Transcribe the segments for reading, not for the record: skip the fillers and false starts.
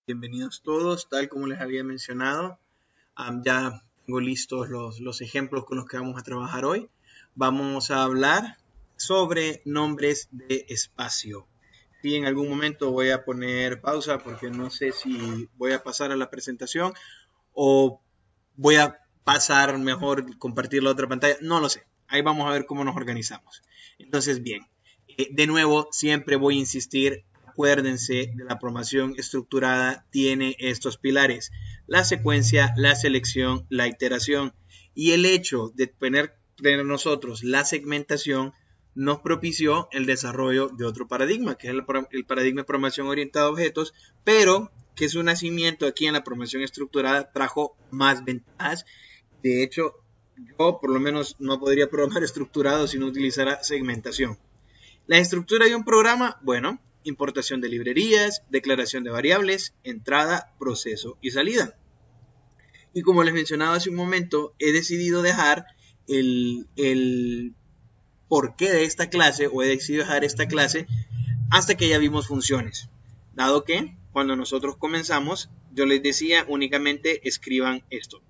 Bienvenidos todos, tal como les había mencionado. Ya tengo listos los ejemplos con los que vamos a trabajar hoy. Vamos a hablar sobre nombres de espacio. Y en algún momento voy a poner pausa porque no sé si voy a pasar a la presentación o voy a pasar mejor, compartir la otra pantalla. No lo sé. Ahí vamos a ver cómo nos organizamos. Entonces, bien. De nuevo, siempre voy a insistir. Acuérdense de la programación estructurada tiene estos pilares: la secuencia, la selección, la iteración. Y el hecho de tener nosotros la segmentación nos propició el desarrollo de otro paradigma, que es el paradigma de programación orientada a objetos, pero que su nacimiento aquí en la programación estructurada trajo más ventajas. De hecho, yo por lo menos no podría programar estructurado si no utilizara segmentación. La estructura de un programa, bueno, importación de librerías, declaración de variables, entrada, proceso y salida. Y como les mencionaba hace un momento, he decidido dejar el porqué de esta clase, o he decidido dejar esta clase hasta que ya vimos funciones. Dado que cuando nosotros comenzamos, yo les decía únicamente escriban esto.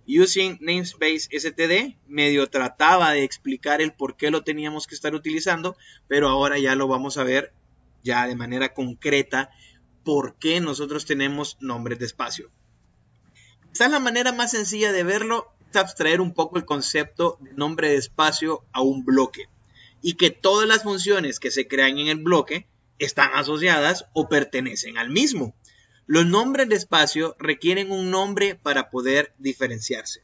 Using namespace std, medio trataba de explicar el por qué lo teníamos que estar utilizando, pero ahora ya lo vamos a ver ya de manera concreta por qué nosotros tenemos nombres de espacio. Quizás la manera más sencilla de verlo es abstraer un poco el concepto de nombre de espacio a un bloque y que todas las funciones que se crean en el bloque están asociadas o pertenecen al mismo. Los nombres de espacio requieren un nombre para poder diferenciarse.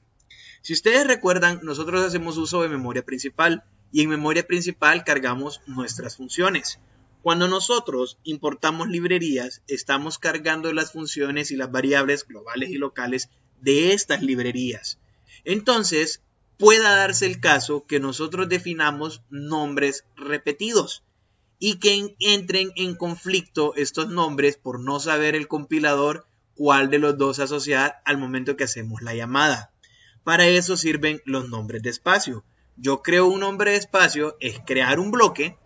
Si ustedes recuerdan, nosotros hacemos uso de memoria principal y en memoria principal cargamos nuestras funciones. Cuando nosotros importamos librerías, estamos cargando las funciones y las variables globales y locales de estas librerías. Entonces, pueda darse el caso que nosotros definamos nombres repetidos y que entren en conflicto estos nombres por no saber el compilador cuál de los dos asociar al momento que hacemos la llamada. Para eso sirven los nombres de espacio. Yo creo un nombre de espacio, es crear un bloque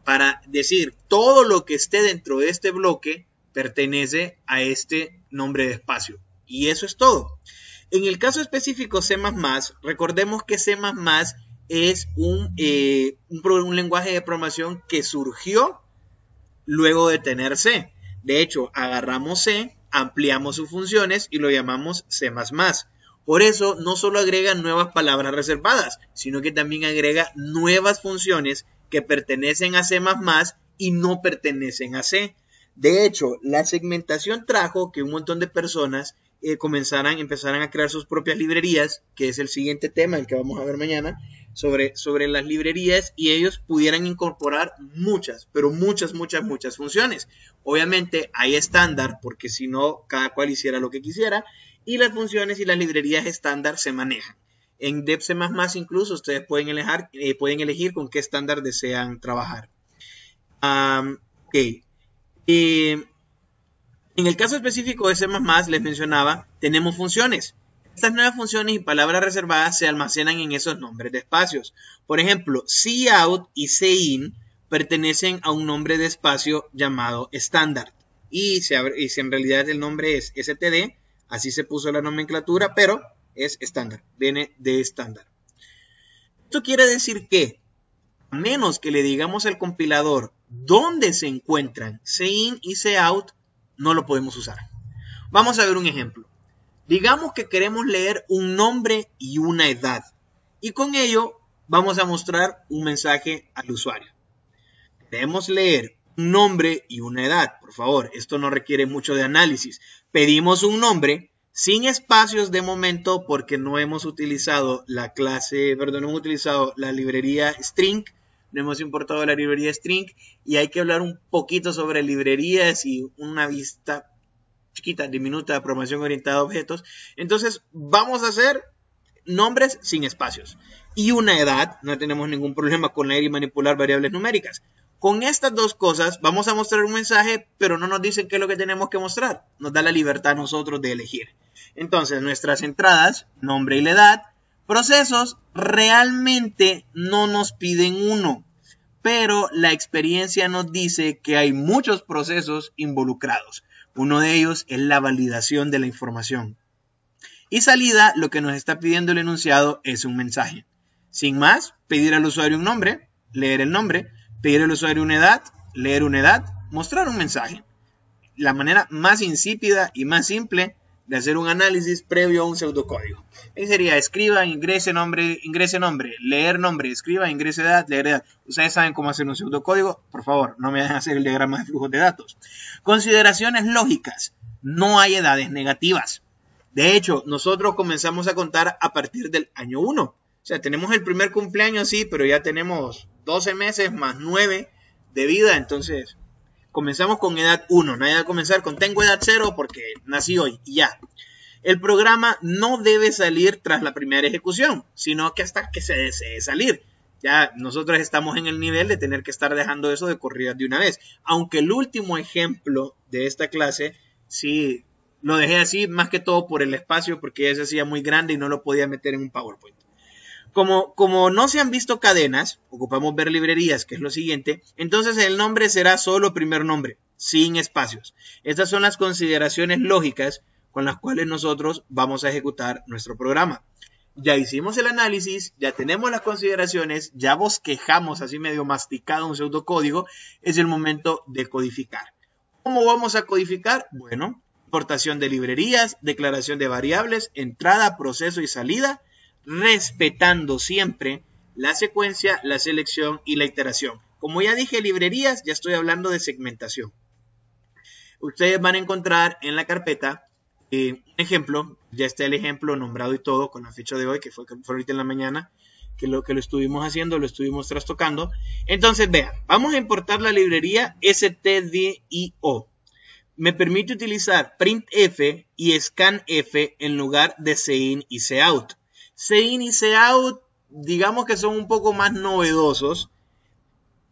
para decir todo lo que esté dentro de este bloque pertenece a este nombre de espacio. Y eso es todo. En el caso específico C++, recordemos que C++ es un lenguaje de programación que surgió luego de tener C. De hecho, agarramos C, ampliamos sus funciones y lo llamamos C++. Por eso, no solo agrega nuevas palabras reservadas, sino que también agrega nuevas funciones que pertenecen a C++ y no pertenecen a C. De hecho, la segmentación trajo que un montón de personas empezaran a crear sus propias librerías, que es el siguiente tema, el que vamos a ver mañana, sobre las librerías, y ellos pudieran incorporar muchas, pero muchas funciones. Obviamente hay estándar, porque si no, cada cual hiciera lo que quisiera, y las funciones y las librerías estándar se manejan. En DevC++ incluso ustedes pueden elegir con qué estándar desean trabajar. En el caso específico de C++, les mencionaba, tenemos funciones. Estas nuevas funciones y palabras reservadas se almacenan en esos nombres de espacios. Por ejemplo, cout y cin pertenecen a un nombre de espacio llamado estándar. Y si en realidad el nombre es std, así se puso la nomenclatura, pero es estándar, viene de estándar. Esto quiere decir que, a menos que le digamos al compilador dónde se encuentran cin y cout, no lo podemos usar. Vamos a ver un ejemplo. Digamos que queremos leer un nombre y una edad. Y con ello vamos a mostrar un mensaje al usuario. Queremos leer un nombre y una edad. Por favor, esto no requiere mucho de análisis. Pedimos un nombre sin espacios de momento porque no hemos utilizado la librería string. No hemos importado la librería string y hay que hablar un poquito sobre librerías y una vista chiquita, diminuta de programación orientada a objetos. Entonces vamos a hacer nombres sin espacios y una edad. No tenemos ningún problema con leer y manipular variables numéricas. Con estas dos cosas vamos a mostrar un mensaje, pero no nos dicen qué es lo que tenemos que mostrar. Nos da la libertad a nosotros de elegir. Entonces nuestras entradas, nombre y la edad, procesos, realmente no nos piden uno. pero la experiencia nos dice que hay muchos procesos involucrados. Uno de ellos es la validación de la información. Y salida, lo que nos está pidiendo el enunciado es un mensaje. Sin más, pedir al usuario un nombre, leer el nombre, pedir al usuario una edad, leer una edad, mostrar un mensaje. La manera más insípida y más simple de hacer un análisis previo a un pseudocódigo. Ahí sería escriba, ingrese nombre, leer nombre, escriba, ingrese edad, leer edad. Ustedes saben cómo hacer un pseudocódigo, por favor, no me dejen hacer el diagrama de flujos de datos. Consideraciones lógicas. No hay edades negativas. De hecho, nosotros comenzamos a contar a partir del año 1. O sea, tenemos el primer cumpleaños, sí, pero ya tenemos 12 meses más 9 de vida, entonces comenzamos con edad 1, nadie va a comenzar con tengo edad 0 porque nací hoy y ya. El programa no debe salir tras la primera ejecución, sino que hasta que se desee salir. Ya nosotros estamos en el nivel de tener que estar dejando eso de corrida de una vez. Aunque el último ejemplo de esta clase, sí, lo dejé así más que todo por el espacio porque ya se hacía muy grande y no lo podía meter en un PowerPoint. Como no se han visto cadenas, ocupamos ver librerías, que es lo siguiente, entonces el nombre será solo primer nombre, sin espacios. Estas son las consideraciones lógicas con las cuales nosotros vamos a ejecutar nuestro programa. Ya hicimos el análisis, ya tenemos las consideraciones, ya bosquejamos así medio masticado un pseudocódigo, es el momento de codificar. ¿Cómo vamos a codificar? Bueno, importación de librerías, declaración de variables, entrada, proceso y salida, respetando siempre la secuencia, la selección y la iteración. Como ya dije, librerías, ya estoy hablando de segmentación. Ustedes van a encontrar en la carpeta un ejemplo, ya está el ejemplo nombrado y todo con la fecha de hoy, que fue ahorita en la mañana, que lo estuvimos haciendo, lo estuvimos trastocando. Entonces, vean, vamos a importar la librería stdio. Me permite utilizar printf y scanf en lugar de cin y cout. Cin y cout, digamos que son un poco más novedosos,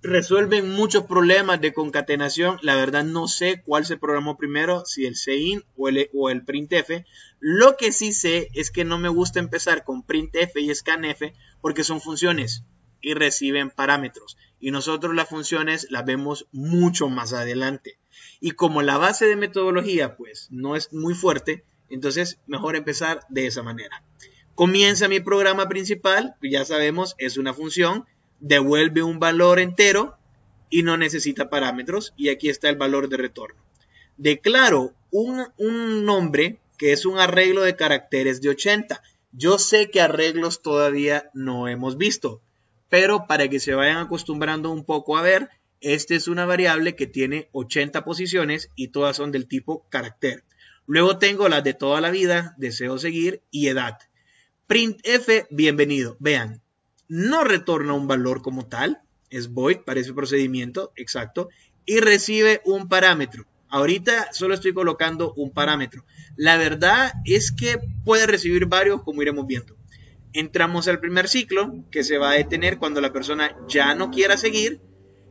resuelven muchos problemas de concatenación. La verdad no sé cuál se programó primero, si el cin o el printf. Lo que sí sé es que no me gusta empezar con printf y scanf porque son funciones y reciben parámetros. Y nosotros las funciones las vemos mucho más adelante. Y como la base de metodología pues no es muy fuerte, entonces mejor empezar de esa manera. Comienza mi programa principal, ya sabemos, es una función, devuelve un valor entero y no necesita parámetros. Y aquí está el valor de retorno. Declaro un nombre que es un arreglo de caracteres de 80. Yo sé que arreglos todavía no hemos visto, pero para que se vayan acostumbrando un poco a ver, esta es una variable que tiene 80 posiciones y todas son del tipo carácter. Luego tengo las de toda la vida, deseo seguir y edad. Printf, bienvenido. Vean, no retorna un valor como tal, es void para ese procedimiento, exacto, y recibe un parámetro. Ahorita solo estoy colocando un parámetro. La verdad es que puede recibir varios, como iremos viendo. Entramos al primer ciclo, que se va a detener cuando la persona ya no quiera seguir,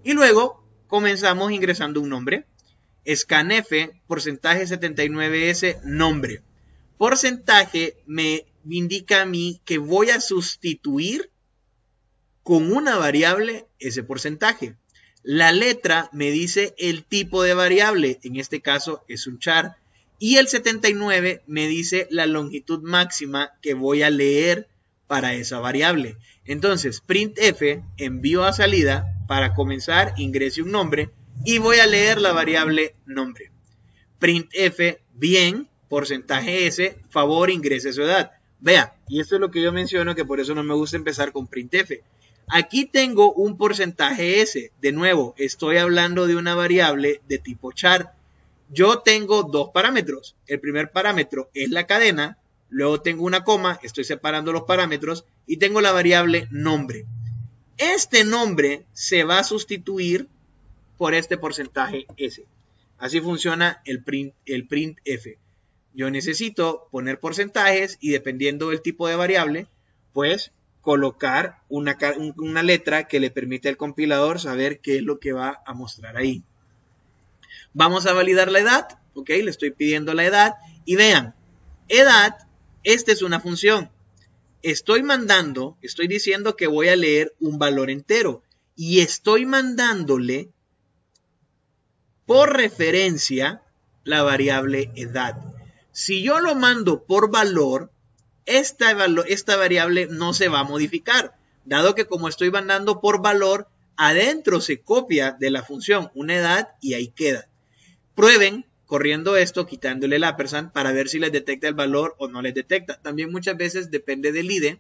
y luego comenzamos ingresando un nombre. Scanf, porcentaje 79S, nombre. Porcentaje me indica a mí que voy a sustituir con una variable ese porcentaje. La letra me dice el tipo de variable, en este caso es un char, y el 79 me dice la longitud máxima que voy a leer para esa variable. Entonces, printf, envío a salida, para comenzar ingrese un nombre y voy a leer la variable nombre. Printf, bien, porcentaje S, favor ingrese su edad. Vea, y esto es lo que yo menciono, que por eso no me gusta empezar con printf. Aquí tengo un porcentaje S. De nuevo, estoy hablando de una variable de tipo char. Yo tengo dos parámetros. El primer parámetro es la cadena. Luego tengo una coma. Estoy separando los parámetros. Y tengo la variable nombre. Este nombre se va a sustituir por este porcentaje S. Así funciona el printf. Yo necesito poner porcentajes y dependiendo del tipo de variable, pues colocar una letra que le permite al compilador saber qué es lo que va a mostrar ahí. Vamos a validar la edad, ok, le estoy pidiendo la edad y vean, edad, esta es una función. Estoy diciendo que voy a leer un valor entero y estoy mandándole por referencia la variable edad. Si yo lo mando por valor, esta variable no se va a modificar, dado que como estoy mandando por valor, adentro se copia de la función una edad y ahí queda. Prueben corriendo esto, quitándole el ampersand para ver si les detecta el valor o no les detecta. También muchas veces depende del IDE,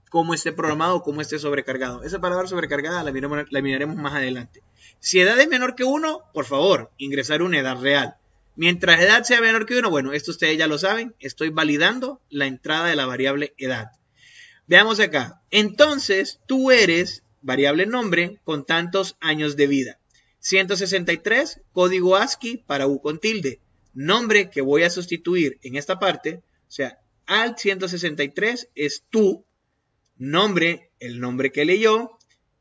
cómo esté programado o cómo esté sobrecargado. Esa palabra sobrecargada la miraremos más adelante. Si edad es menor que 1, por favor, ingresar una edad real. Mientras edad sea menor que 1, bueno, esto ustedes ya lo saben, estoy validando la entrada de la variable edad. Veamos acá. Entonces, tú eres variable nombre con tantos años de vida. 163, código ASCII para U con tilde. Nombre que voy a sustituir en esta parte, o sea, alt 163 es tú, nombre, el nombre que leyó,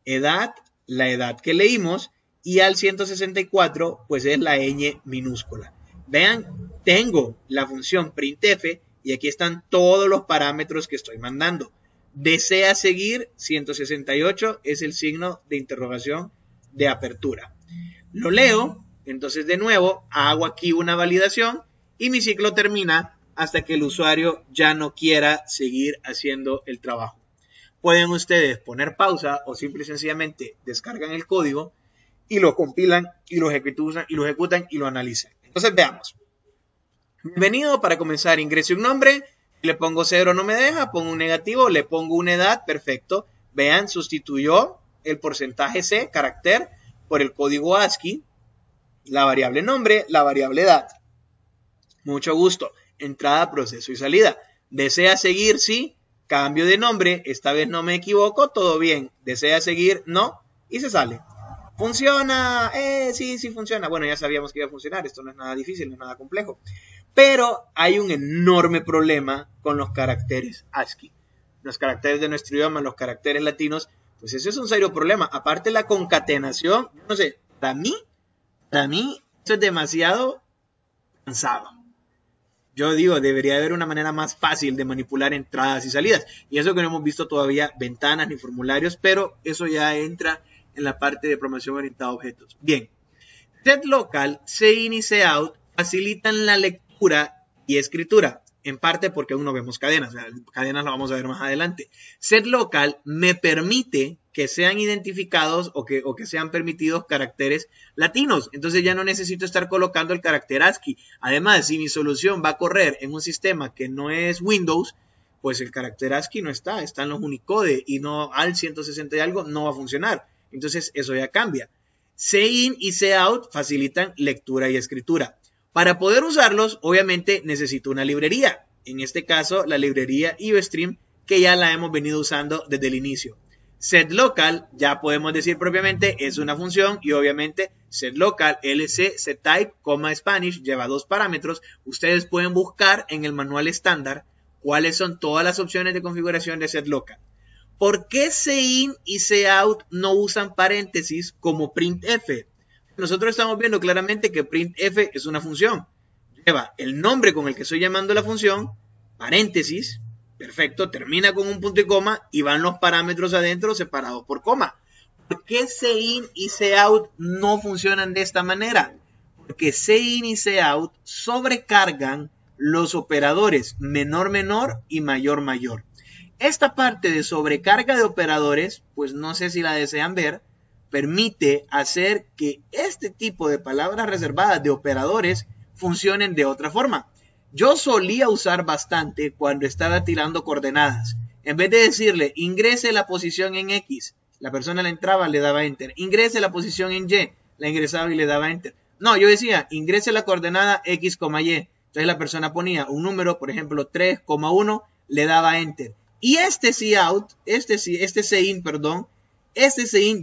edad, la edad que leímos, y al 164, pues es la ñ minúscula. Vean, tengo la función printf y aquí están todos los parámetros que estoy mandando. Desea seguir, 168 es el signo de interrogación de apertura. Lo leo, entonces de nuevo hago aquí una validación y mi ciclo termina hasta que el usuario ya no quiera seguir haciendo el trabajo. Pueden ustedes poner pausa o simple y sencillamente descargan el código y lo compilan y lo ejecutan y lo analizan. Entonces veamos. Bienvenido, para comenzar ingrese un nombre, le pongo 0 no me deja, pongo un negativo, le pongo una edad, perfecto. Vean, sustituyó el porcentaje C, carácter, por el código ASCII, la variable nombre, la variable edad. Mucho gusto. Entrada, proceso y salida. ¿Desea seguir? Sí. Cambio de nombre. Esta vez no me equivoco. Todo bien. ¿Desea seguir? No. Y se sale. ¿Funciona? Sí funciona. Bueno, ya sabíamos que iba a funcionar. Esto no es nada difícil, no es nada complejo. Pero hay un enorme problema con los caracteres ASCII. Los caracteres de nuestro idioma, los caracteres latinos, pues ese es un serio problema. Aparte la concatenación, no sé, para mí, eso es demasiado cansado. Yo digo, debería haber una manera más fácil de manipular entradas y salidas. Y eso que no hemos visto todavía ventanas ni formularios, pero eso ya entra en la parte de programación orientada a objetos. Bien, setLocal, cin y cout facilitan la lectura y escritura. En parte porque aún no vemos cadenas. Cadenas lo vamos a ver más adelante. setLocal me permite que sean identificados o que sean permitidos caracteres latinos. Entonces ya no necesito estar colocando el carácter ASCII. Además, si mi solución va a correr en un sistema que no es Windows, pues el carácter ASCII no está. Están los Unicode y no al 160 y algo no va a funcionar. Entonces eso ya cambia. cin y cout facilitan lectura y escritura. Para poder usarlos, obviamente necesito una librería. En este caso, la librería IOStream, que ya la hemos venido usando desde el inicio. setLocal, ya podemos decir propiamente, es una función y obviamente setLocal, lc, setType, Spanish, lleva 2 parámetros. Ustedes pueden buscar en el manual estándar cuáles son todas las opciones de configuración de setLocal. ¿Por qué cin y cout no usan paréntesis como printf? Nosotros estamos viendo claramente que printf es una función. Lleva el nombre con el que estoy llamando la función, paréntesis, perfecto, termina con un punto y coma y van los parámetros adentro separados por coma. ¿Por qué cin y cout no funcionan de esta manera? Porque cin y cout sobrecargan los operadores menor y mayor. Esta parte de sobrecarga de operadores, pues no sé si la desean ver, permite hacer que este tipo de palabras reservadas de operadores funcionen de otra forma. Yo solía usar bastante cuando estaba tirando coordenadas. En vez de decirle ingrese la posición en X, la persona le entraba, le daba Enter. Ingrese la posición en Y, la ingresaba y le daba Enter. No, yo decía ingrese la coordenada X, Y. Entonces la persona ponía un número, por ejemplo 3,1, le daba Enter. Y este cin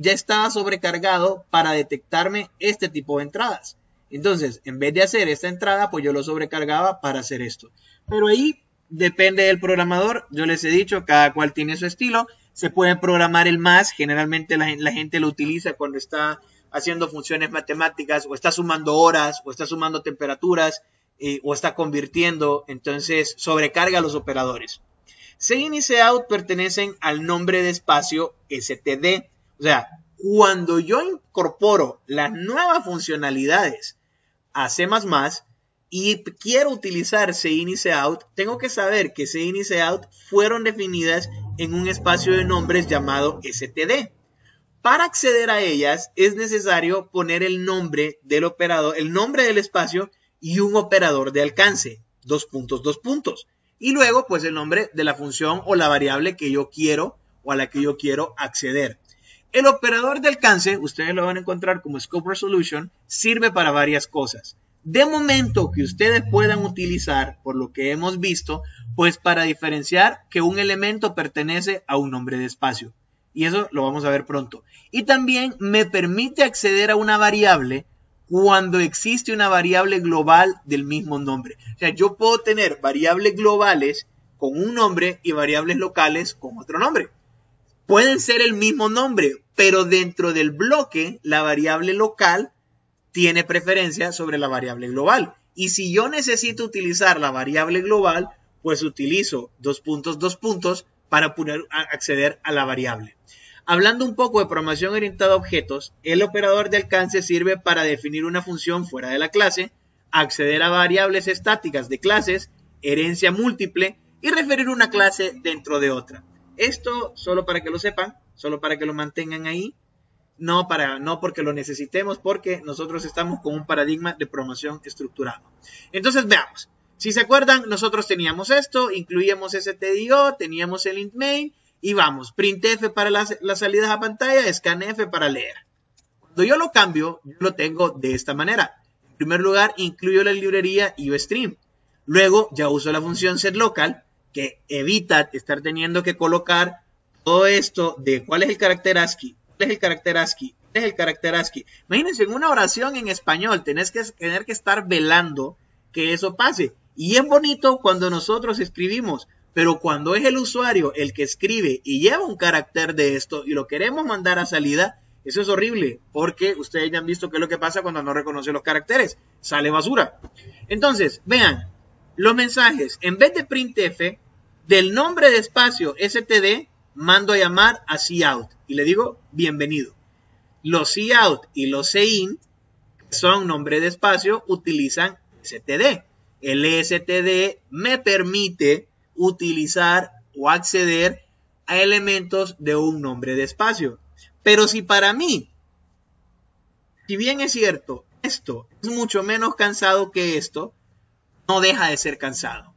ya estaba sobrecargado para detectarme este tipo de entradas. Entonces, en vez de hacer esta entrada, pues yo lo sobrecargaba para hacer esto. Pero ahí depende del programador. Yo les he dicho, cada cual tiene su estilo. Se puede programar el más. Generalmente la gente lo utiliza cuando está haciendo funciones matemáticas, o está sumando horas, o está sumando temperaturas, o está convirtiendo. Entonces, sobrecarga los operadores. cin y cout pertenecen al nombre de espacio std. O sea, cuando yo incorporo las nuevas funcionalidades a C++ y quiero utilizar CIN y COUT, tengo que saber que CIN y COUT fueron definidas en un espacio de nombres llamado std. Para acceder a ellas es necesario poner el nombre del operador, el nombre del espacio y un operador de alcance, dos puntos. Y luego pues el nombre de la función o la variable que yo quiero o a la que yo quiero acceder. El operador de alcance, ustedes lo van a encontrar como Scope Resolution, sirve para varias cosas. De momento que ustedes puedan utilizar, por lo que hemos visto, pues para diferenciar que un elemento pertenece a un nombre de espacio. Y eso lo vamos a ver pronto. Y también me permite acceder a una variable cuando existe una variable global del mismo nombre. O sea, yo puedo tener variables globales con un nombre y variables locales con otro nombre. Pueden ser el mismo nombre, pero dentro del bloque la variable local tiene preferencia sobre la variable global. Y si yo necesito utilizar la variable global, pues utilizo dos puntos para poder acceder a la variable. Hablando un poco de programación orientada a objetos, el operador de alcance sirve para definir una función fuera de la clase, acceder a variables estáticas de clases, herencia múltiple y referir una clase dentro de otra. Esto solo para que lo sepan, solo para que lo mantengan ahí, no porque lo necesitemos, porque nosotros estamos con un paradigma de programación estructurado. Entonces veamos. Si se acuerdan, nosotros teníamos esto, incluíamos stdio, teníamos el int main, y vamos, printf para las salidas a pantalla, scanf para leer. Cuando yo lo cambio, yo lo tengo de esta manera. En primer lugar, incluyo la librería iostream. Luego, ya uso la función setLocal, que evita estar teniendo que colocar todo esto de cuál es el carácter ASCII, cuál es el carácter ASCII, cuál es el carácter ASCII. Imagínense, en una oración en español, tener que estar velando que eso pase. Y es bonito cuando nosotros escribimos, pero cuando es el usuario el que escribe y lleva un carácter de esto y lo queremos mandar a salida, eso es horrible, porque ustedes ya han visto qué es lo que pasa cuando no reconoce los caracteres. Sale basura. Entonces, vean, los mensajes, en vez de printf, del nombre de espacio std, mando a llamar a cout y le digo bienvenido. Los cout y los CIN, que son nombre de espacio, utilizan std. El std me permite utilizar o acceder a elementos de un nombre de espacio. Pero si para mí, si bien es cierto, esto es mucho menos cansado que esto, no deja de ser cansado.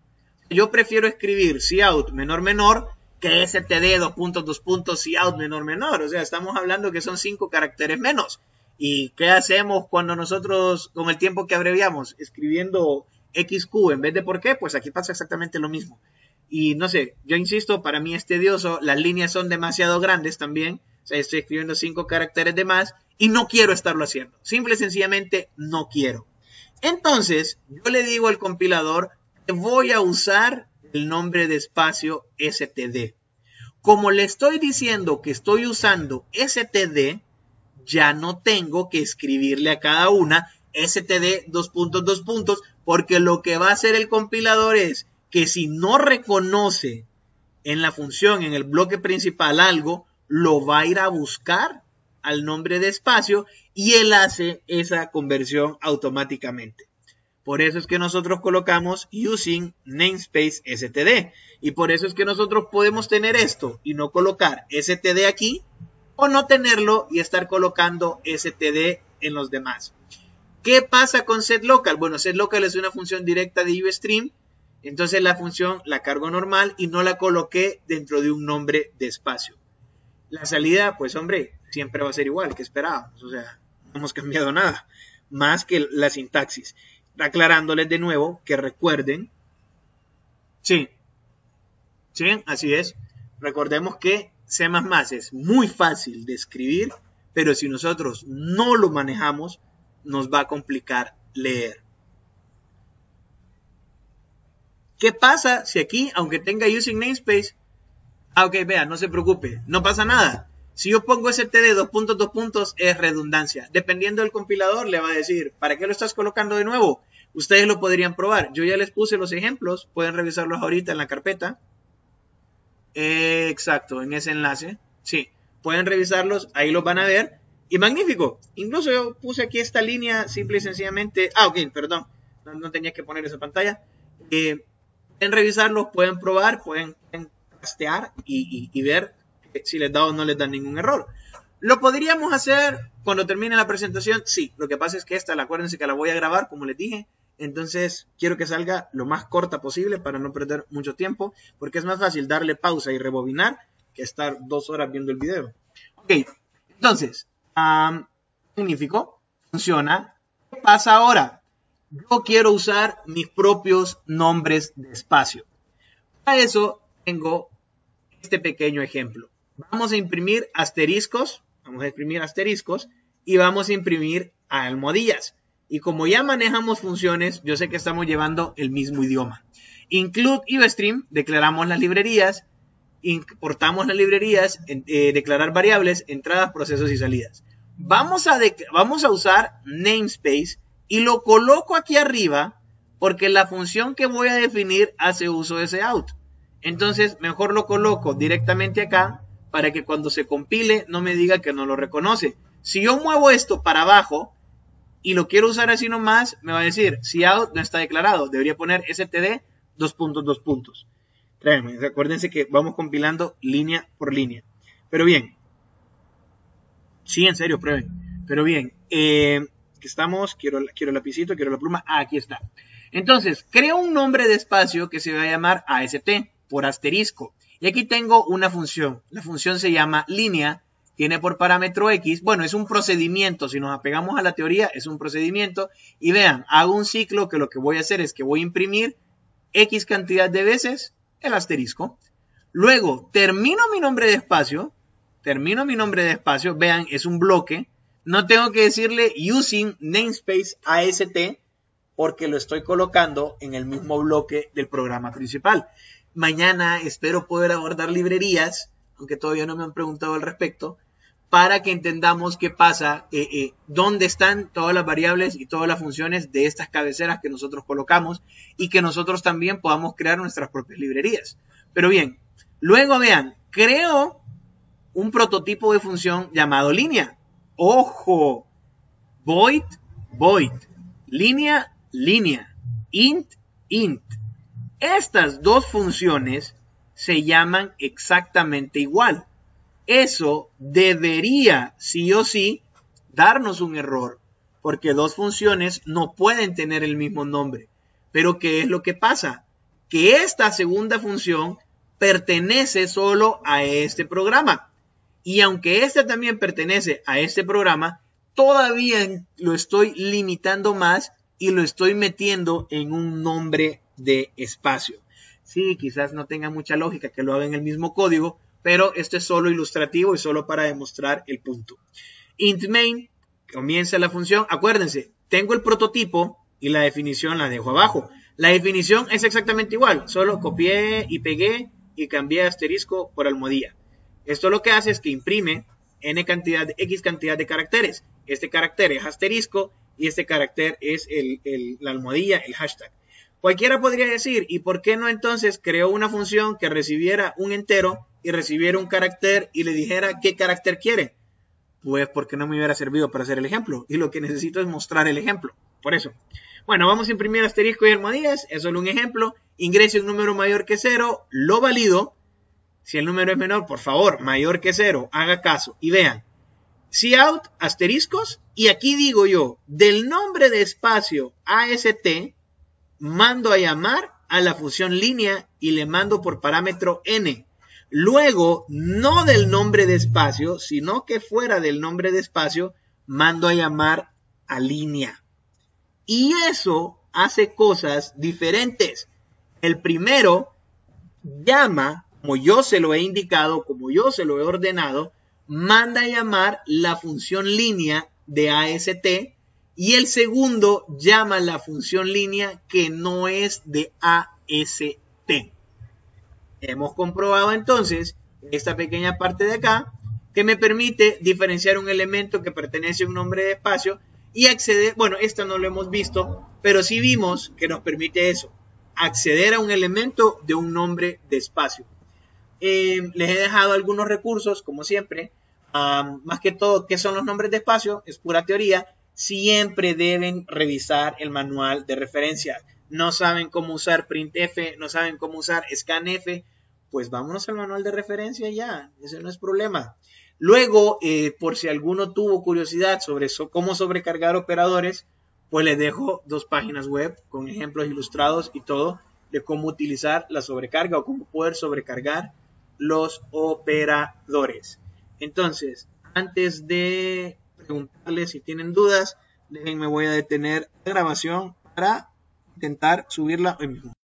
Yo prefiero escribir cout menor que std cout menor. O sea, estamos hablando que son 5 caracteres menos. ¿Y qué hacemos cuando nosotros, con el tiempo que abreviamos, escribiendo XQ en vez de por qué? Pues aquí pasa exactamente lo mismo. Y no sé, yo insisto, para mí es tedioso, las líneas son demasiado grandes también. O sea, estoy escribiendo 5 caracteres de más y no quiero estarlo haciendo. Simple y sencillamente no quiero. Entonces, yo le digo al compilador que voy a usar el nombre de espacio std. Como le estoy diciendo que estoy usando std, ya no tengo que escribirle a cada una std ... porque lo que va a hacer el compilador es que si no reconoce en la función, en el bloque principal algo, lo va a ir a buscar al nombre de espacio y él hace esa conversión automáticamente. Por eso es que nosotros colocamos using namespace std. Y por eso es que nosotros podemos tener esto y no colocar std aquí, o no tenerlo y estar colocando std en los demás. ¿Qué pasa con setLocal? Bueno, setLocal es una función directa de uStream. Entonces la función la cargo normal y no la coloqué dentro de un nombre de espacio. La salida, pues hombre, siempre va a ser igual que esperábamos. O sea, no hemos cambiado nada. Más que la sintaxis. Aclarándoles de nuevo que recuerden. Sí, así es. Recordemos que C++ es muy fácil de escribir, pero si nosotros no lo manejamos, nos va a complicar leer. ¿Qué pasa si aquí, aunque tenga using namespace, ok, vea, no se preocupe, no pasa nada? Si yo pongo std ... es redundancia. Dependiendo del compilador, le va a decir, ¿para qué lo estás colocando de nuevo? Ustedes lo podrían probar. Yo ya les puse los ejemplos, pueden revisarlos ahorita en la carpeta. Exacto, en ese enlace. Sí, pueden revisarlos, ahí los van a ver. Y magnífico. Incluso yo puse aquí esta línea simple y sencillamente. Ok, perdón. No tenía que poner esa pantalla. Pueden revisarlos, pueden probar, pueden castear y ver si les da o no les da ningún error. ¿Lo podríamos hacer cuando termine la presentación? Sí. Lo que pasa es que acuérdense que la voy a grabar, como les dije. Entonces quiero que salga lo más corta posible para no perder mucho tiempo. Porque es más fácil darle pausa y rebobinar que estar 2 horas viendo el video. Ok, entonces. Magnífico, funciona. ¿Qué pasa ahora? Yo quiero usar mis propios nombres de espacio. Para eso tengo este pequeño ejemplo. Vamos a imprimir asteriscos y vamos a imprimir almohadillas. Y como ya manejamos funciones, yo sé que estamos llevando el mismo idioma. Include IVStream, declaramos las librerías. Importamos las librerías, declarar variables, entradas, procesos y salidas. Vamos a usar namespace y lo coloco aquí arriba porque la función que voy a definir hace uso de ese out. Entonces mejor lo coloco directamente acá para que cuando se compile no me diga que no lo reconoce. Si yo muevo esto para abajo y lo quiero usar así nomás, me va a decir si out no está declarado. Debería poner std ... Créanme, acuérdense que vamos compilando línea por línea. Pero bien. Sí, en serio, prueben. Pero bien. Aquí estamos. Quiero el lapicito, quiero la pluma. Aquí está. Entonces, creo un nombre de espacio que se va a llamar AST por asterisco. Y aquí tengo una función. La función se llama línea. Tiene por parámetro X. Bueno, es un procedimiento. Si nos apegamos a la teoría, es un procedimiento. Y vean, hago un ciclo que lo que voy a hacer es que voy a imprimir X cantidad de veces el asterisco. Luego termino mi nombre de espacio. Vean, es un bloque. No tengo que decirle using namespace AST porque lo estoy colocando en el mismo bloque del programa principal. Mañana espero poder abordar librerías, aunque todavía no me han preguntado al respecto, para que entendamos qué pasa, dónde están todas las variables y todas las funciones de estas cabeceras que nosotros colocamos y que nosotros también podamos crear nuestras propias librerías. Pero bien, luego vean, creo un prototipo de función llamado línea. ¡Ojo! Void, línea, int. Estas dos funciones se llaman exactamente igual. Eso debería, sí o sí, darnos un error, porque dos funciones no pueden tener el mismo nombre. Pero ¿qué es lo que pasa? Que esta segunda función pertenece solo a este programa. Y aunque esta también pertenece a este programa, todavía lo estoy limitando más y lo estoy metiendo en un nombre de espacio. Sí, quizás no tenga mucha lógica que lo haga en el mismo código, pero esto es solo ilustrativo y solo para demostrar el punto. Int main, comienza la función. Acuérdense, tengo el prototipo y la definición la dejo abajo. La definición es exactamente igual, solo copié y pegué y cambié asterisco por almohadilla. Esto lo que hace es que imprime X cantidad de caracteres. Este carácter es asterisco y este carácter es la almohadilla, el hashtag. Cualquiera podría decir, ¿y por qué no entonces creó una función que recibiera un entero y recibiera un carácter y le dijera qué carácter quiere? Pues porque no me hubiera servido para hacer el ejemplo. Y lo que necesito es mostrar el ejemplo. Por eso. Bueno, vamos a imprimir asterisco y almohadillas. Es solo un ejemplo. Ingreso un número mayor que 0. Lo valido. Si el número es menor, por favor, mayor que 0. Haga caso. Y vean. Cout, asteriscos. Y aquí digo yo, del nombre de espacio AST, mando a llamar a la función línea y le mando por parámetro n. Luego, no del nombre de espacio, sino que fuera del nombre de espacio, mando a llamar a línea. Y eso hace cosas diferentes. El primero llama, como yo se lo he indicado, como yo se lo he ordenado, manda a llamar la función línea de AST. Y el segundo llama la función línea que no es de AST. Hemos comprobado entonces esta pequeña parte de acá que me permite diferenciar un elemento que pertenece a un nombre de espacio y acceder, bueno, esta no lo hemos visto, pero sí vimos que nos permite eso, acceder a un elemento de un nombre de espacio. Les he dejado algunos recursos, como siempre, más que todo, ¿qué son los nombres de espacio? Es pura teoría. Siempre deben revisar el manual de referencia. No saben cómo usar printf, no saben cómo usar scanf, pues vámonos al manual de referencia ya, ese no es problema. Luego, por si alguno tuvo curiosidad sobre cómo sobrecargar operadores, pues les dejo 2 páginas web con ejemplos ilustrados y todo de cómo utilizar la sobrecarga o cómo poder sobrecargar los operadores. Entonces, antes de preguntarles si tienen dudas, déjenme, voy a detener la grabación para intentar subirla hoy mismo.